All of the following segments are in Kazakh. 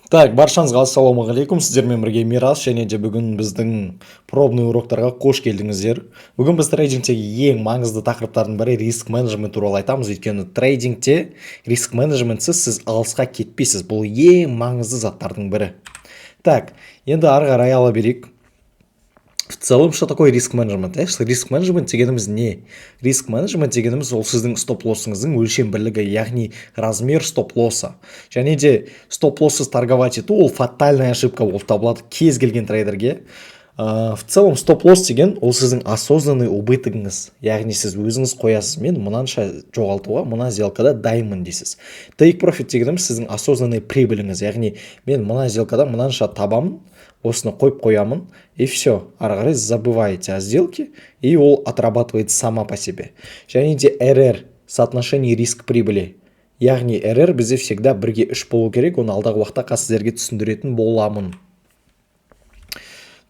Так, баршаңызға ассалаумағалейкум. Сіздермен бірге Мирас және де бүгін біздің пробный уроктарға қош келдіңіздер. Бүгін біз трейдингтегі ең маңызды тақырыптардың бірі риск менеджмент туралы айтамыз. Өйткені трейдингте риск менеджментсіз сіз алысқа кетпейсіз. Бұл ең маңызды заттардың бірі. Так, енді ары қарай ала берейік. В целом, что такое риск менеджмент? Риск менеджмент дегеніміз не? Риск менеджмент дегеніміз ол сіздің стоп-лоссыңыздың өлшем бірлігі, яғни размер стоп-лосса. Және де стоп-лоссыз торговать ету ол фатальная ошибка болып табылады кез келген трейдерге. В целом стоп-лосс деген ол сіздің осознанный убытогыңыз, яғни сіз өзіңіз қоясыз, мен мынанша жоғалтуға мына сделкада дайынмын дейсіз. Take profit дегеніміз сіздің осознанный прибыліңіз, яғни мен мына сделкада мынанша табамын, осыны қойып қоямын, и все, ары қарай забываете о сделке, и ол отрабатывает сама по себе. Және де RR, соотношение риск-прибыли. Яғни RR бізде всегда 1-3 болу керек, оны алдағы уақытта сіздерге түсіндіретін боламын.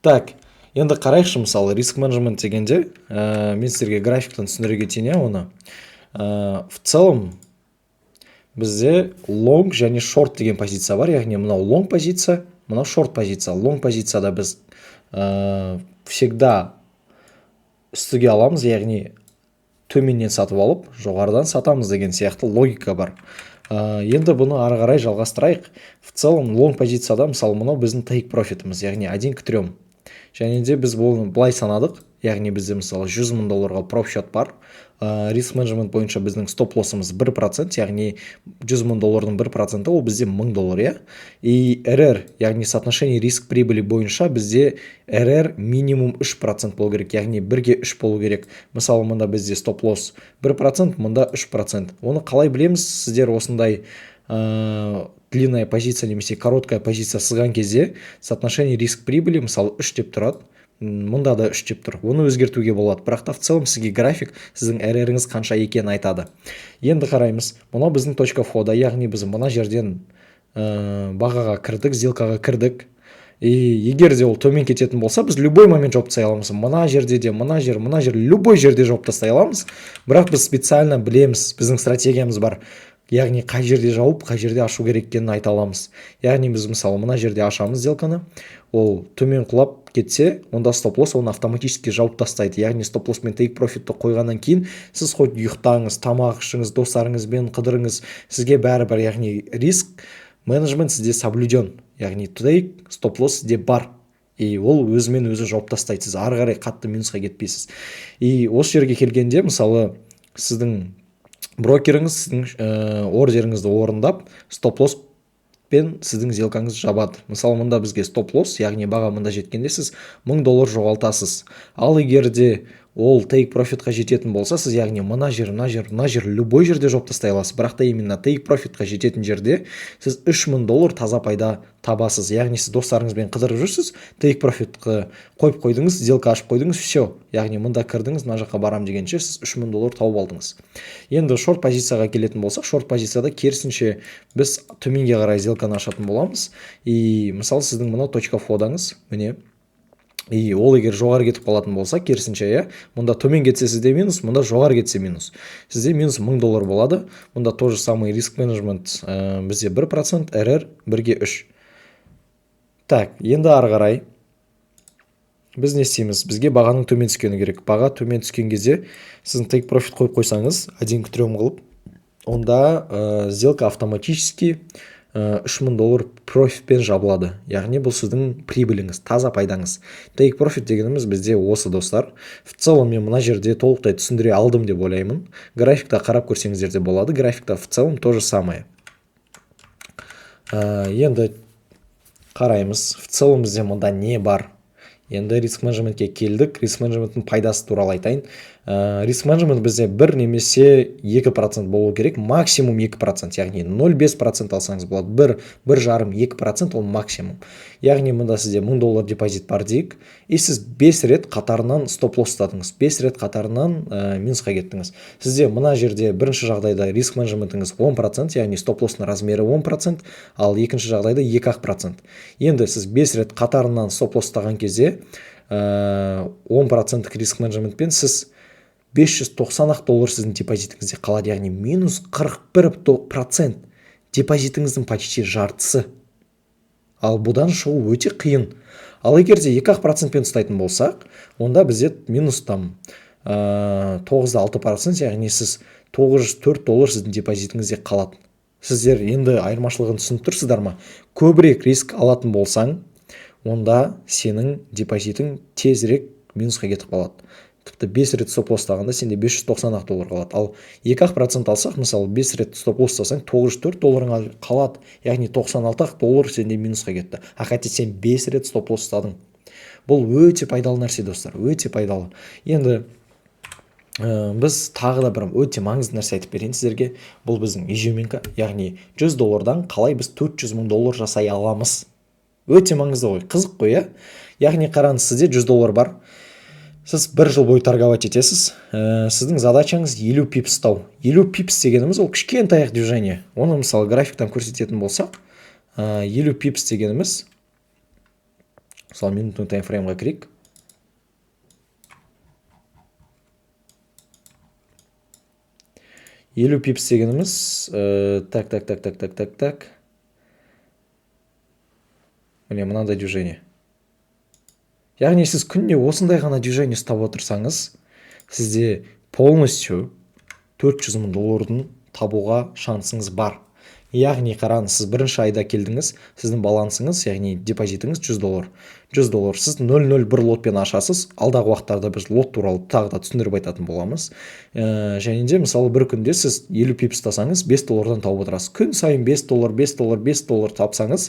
Так, енді қарайықшы, мысалы риск менеджмент дегенде, мен сіздерге графиктан түсіндіре кетейін оны. В целом бізде long және short деген позиция бар, яғни мынау long позиция, мынау short позиция. Long позицияда біз всегда үстіге аламыз, яғни төменнен сатып алып, жоғарыдан сатамыз деген сияқты логика бар. Енді бұны ары қарай жалғастырайық. В целом long позицияда мысалы мынау біздің take profitіміз, яғни 1 к 3. Және де біз бұны былай санадық, яғни бізде мысалы $100,000 профшот бар. Риск менеджмент бойынша біздің стоп-лоссымыз 1%, яғни $100,000 1% ол бізде $1000, я? И RR, яғни соотношение риск-прибыли бойынша бізде RR минимум 3% болу керек, яғни 1-3 болу керек. Мысалы, мұнда бізде стоп-лосс 1%, мұнда 3%. Оны қалай білеміз? Сіздер осындай длинная позиция немесе короткая позиция сызған кезде соотношение риск-прибыли мысалы 3 деп тұрады. Мұнда да 3 деп тұр. Оны өзгертуге болады. Бірақ та в целом сізге график сіздің RR-іңіз қанша екенін айтады. Енді қараймыз. Мұнау біздің точка входа, яғни біз мына жерден бағаға кірдік, сделкаға кірдік. И егер де ол төмен кететін болса, біз любой момент жауып тастай аламыз. Мына жерде де, мына жер, любой жерде жауып тастай аламыз. Бірақ біз специально білеміз, біздің стратегиямыз бар. Яғни қай жерде жауып, қай жерде ашу керек екенін айта аламыз. Яғни біз мысалы мына жерде ашамыз сделканы, ол төмен құлап кетсе, онда стоп-лосс оны автоматически жауып тастайды. Яғни стоп-лосс мен take profitті қойғаннан кейін сіз хоть ұйықтаңыз, тамақ ішіңіз, достарыңызбен қыдырыңыз, сізге бәрібір, яғни риск менеджмент сізде соблюден. Яғни take стоп-лосс сізде бар. И ол өзімен өзі жауып тастайды. Сіз ары қарай қатты минусқа кетпейсіз. И осы жерге келгенде мысалы сіздің брокеріңіз сіздің ордеріңізді орындап, стоп-лосс пен сіздің сделкаңыз жабады. Мысалы, мұнда бізге стоп-лосс, яғни баға мұнда жеткенде сіз $1000 жоғалтасыз. Ал егер де ол take profitқа жететін болса, сіз яғни мына жер, любой жерде жауып тастай аласыз. Бірақ та именно take profitқа жететін жерде сіз $3000 таза пайда табасыз. Яғни сіз достарыңызбен қыдырып жүрсіз, take profitқа қойып қойдыңыз, сделка ашып қойдыңыз, все. Яғни мұнда кірдіңіз, мына жаққа барам дегенше сіз $3000 тауып алдыңыз. Енді шорт позицияға келетін болсақ, шорт позицияда керісінше біз төменге қарай сделканы ашатын боламыз. И мысалы сіздің мына точка входаңыз, міне. И ол егер жоғары кетіп қалатын болса, керісінше, я, мұнда төмен кетсе сізде минус, мұнда жоғары кетсе минус. Сізде минус $1000 болады. Мұнда тоже самый риск менеджмент бізде 1%, RR 1-3. Так, енді ары қарай біз не істейміз? Бізге бағаның төмен түскені керек. Баға төмен түскен кезде сіздің take profit қойып қойсаңыз, 1 к 3 қылып, онда сделка автоматически $3000 профитпен жабылады. Яғни бұл сіздің прибыліңіз, таза пайдаңыз. Take profit дегеніміз бізде осы, достар. В целом мен мына жерде толықтай түсіндіре алдым деп ойлаймын. Графикта қарап көрсеңіздер де болады. Графикта в целом то же самое. Енді қараймыз. В целом бізде мұнда не бар? Енді риск менеджментке келдік. Риск менеджменттің пайдасы туралы айтайын. Риск менеджмент бізде 1 немесе 2% болу керек, максимум 2%, яғни 0,5% алсаңыз болады. 1,5-2% ол максимум. Яғни мұнда сізде $1000 депозит бар дейік, и сіз 5 рет қатарынан стоп-лосс ұстадыңыз, 5 рет қатарынан минусқа кеттіңіз. Сізде мына жерде бірінші жағдайда риск менеджментіңіз 10%, яғни стоп-лосстың размері 10%, ал екінші жағдайда 2%. Енді сіз 5 рет қатарынан стоп-лосс ұстаған кезде 10% риск менеджментпен сіз $590 сіздің депозитіңізде қалады, яғни минус 41% депозитіңіздің почти жартысы. ал бұдан шығу өте қиын. Ал егер де 2% ұстайтын болсақ, онда бізде минус там 9,6%, яғни сіз $904 сіздің депозитіңізде қалады. Сіздер енді айырмашылығын түсініп тұрсыздар ма? Көбірек риск алатын болсаң, онда сенің депозитің тезірек минусқа кетіп қалады. Тіпті 5 рет стоп-лосс тағанда сенде $590 қалады. Ал 2% алсақ, мысалы 5 рет стоп-лосс тасаң $904 қалады. Яғни $96 сенде минусқа кетті. Хотя сен 5 рет стоп-лосс тадың. Бұл өте пайдалы нәрсе, достар, өте пайдалы. Енді біз тағы да бір өте маңызды нәрсе айтып берейін сіздерге. Бұл біздің ежеуменкі, яғни $100-дан қалай біз $400,000 жасай аламыз. Өте маңызды ғой, қызық қой, яғни қараңыз, сізде $100 бар. Сіз 1 жыл бойы торговать етесіз. Сіздің задачаңыз 50 пипс ұстау. 50 пипс дегеніміз ол кішкентай движение. Оны мысалы графиктан көрсететін болсақ, 50 пипс дегеніміз, мысалы минутный таймфреймға кірейік. Елу пипс дегеніміз, так. Міне мынандай движение. Яғни сіз күнде осындай ғана движение ұстап отырсаңыз, сізде полностью $400,000 табуға шансыңыз бар. Яғни қараңыз, сіз бірінші айда келдіңіз, сіздің балансыңыз, яғни депозитіңіз $100. $100 сіз 001 лотпен ашасыз. Алдағы уақыттарда біз лот туралы тағы да түсіндіріп айтатын боламыз. Және де мысалы бір күнде сіз 50 пипс тасаңыз $5-дан тауып отырасыз. Күн сайын $5 тапсаңыз,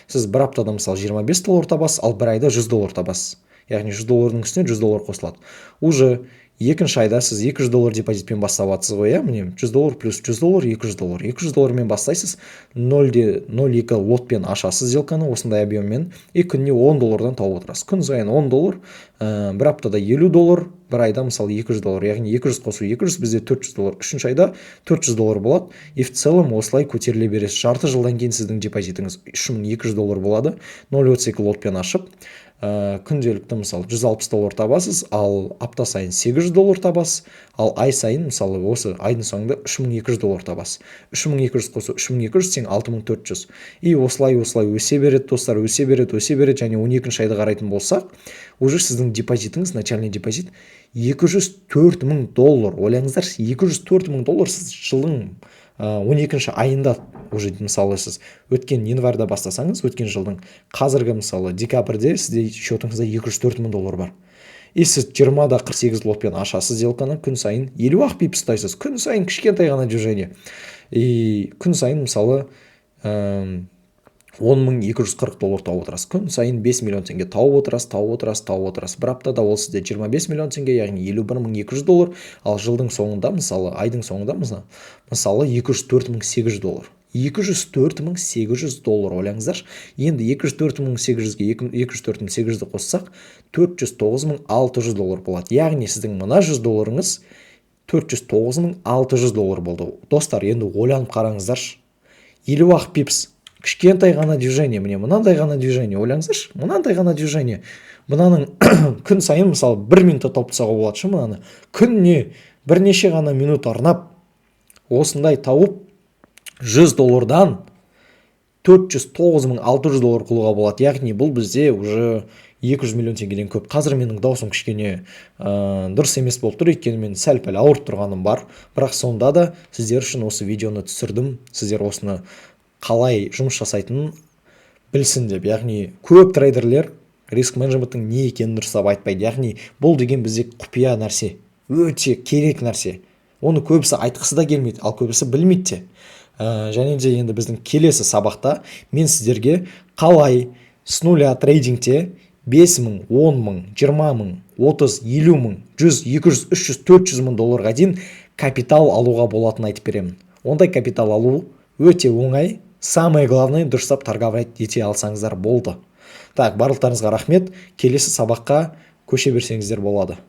сіз бір аптада мысалы $25 табасыз, ал бір айда $100 табасыз. Яғни $100-ның үстіне $100 қосылады. Уже екінші айда сіз $200 депозитпен баставатсыз ғой, міне $100 плюс $100, $200. $200 бастайсыз, 0,02 лотпен ашасыз сделканы осындай объеммен, күніне $10-дан тауып отырасыз. Күн сайын $10, бір аптада $50, бір айда мысалы $200, яғни 200 қосу 200, бізде $400. Үшінші айда $400 болады. В целом осылай көтеріле бересіз. Жарты жылдан кейін сіздің депозитіңіз $3200 болады. 0,32 лотпен ашып, күнделікті мысалы $160 табасыз, ал апта сайын $800 табасыз, ал ай сайын мысалы осы айдың соңында $3200 табасыз. 3200 қосу 3200 тең 6400. Осылай өсе береді, достар, өсе береді, және 12-ші айды қарайтын болсақ, уже сіздің депозитіңіз, начальный депозит $204,000. Ойлаңыздар, $204,000 сіз жылдың 12-ші айында уже мысалы сіз өткен январьда бастасаңыз, өткен жылдың қазіргі мысалы декабрьде сізде счетыңызда $204,000 бар. Сіз 20-да 48 лотпен ашасыз сделканы, күн сайын 50 пипс ұстайсыз. Күн сайын кішкентай ғана движение. Күн сайын мысалы $10,240 тауып отырасыз. Күн сайын 5 миллион теңге тауып отырасыз. Бір аптада ол сізде 25 миллион теңге, яғни $51,200, ал жылдың соңында мысалы айдың соңында мысалы $204,800. $204,800, ойлаңыздар. Енді $204,800-ге $204,800-ді қоссақ, $409,600 болады. Яғни сіздің мына $100-ыңыз $409,600 болды. Достар, енді ойланып қараңыздар. 50 пипс. Кішкентай ғана движение, міне мынандай ғана движение, ойлаңыздаршы, мынандай ғана движение. Мынаның күн сайын мысалы 1 минутта тауып тастауға болады шы мынаны. Күніне бірнеше ғана минут арнап осындай тауып $100-дан $409,600 қылуға болады. Яғни бұл бізде уже 200 миллион теңгеден көп. Қазір менің даусым кішкене дұрыс емес болып тұр, өйткені мен сәл-пәл ауырып тұрғаным бар. Бірақ сонда да сіздер үшін осы видеоны түсірдім. Сіздер осыны қалай жұмыс жасайтынын білсін деп. Яғни көп трейдерлер риск менеджменттің не екенін дұрыстап айтпайды. Яғни бұл деген бізде құпия нәрсе, өте керек нәрсе. Оны көбісі айтқысы да келмейді, ал көбісі білмейді де. Және де енді біздің келесі сабақта мен сіздерге қалай с нуля трейдингте 5,000, 10,000, 20,000, 30, 50,000, 100, 200, 300, 400 мың долларға дейін капитал алуға болатынын айтып беремін. Ондай капитал алу өте оңай. Самое главное, дұрыстап торговать ете алсаңыздар болды. Так, барлықтарыңызға рахмет. Келесі сабаққа көше берсеңіздер болады.